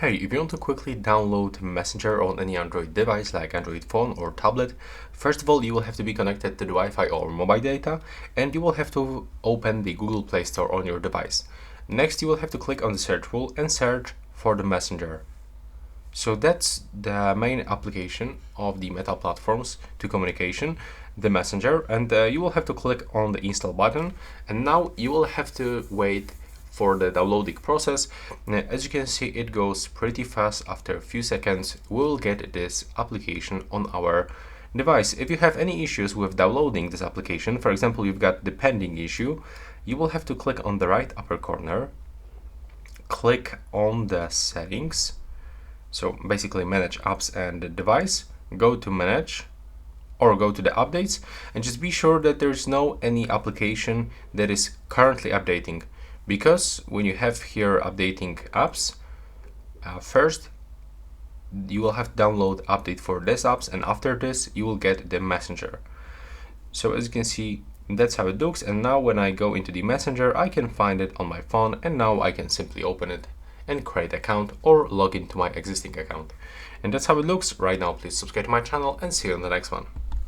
Hey, if you want to quickly download Messenger on any Android device like Android phone or tablet, first of all, you will have to be connected to the Wi-Fi or mobile data, and you will have to open the Google Play Store on your device. Next, you will have to click on the search wheel and search for the Messenger. So that's the main application of the Meta platforms to communication, the Messenger, and you will have to click on the install button, and now you will have to wait for the downloading process. As you can see, it goes pretty fast. After a few seconds, we'll get this application on our device. If you have any issues with downloading this application, for example, you've got the pending issue, you will have to click on the right upper corner, click on the settings, so basically manage apps and the device, go to manage or go to the updates, and just be sure that there's no any application that is currently updating, because when you have here updating apps, first you will have to download update for these apps, and after this you will get the Messenger. So as you can see, that's how it looks, and now when I go into the Messenger, I can find it on my phone, and now I can simply open it and create an account or log into my existing account. And that's how it looks right now. Please subscribe to my channel and see you on the next one.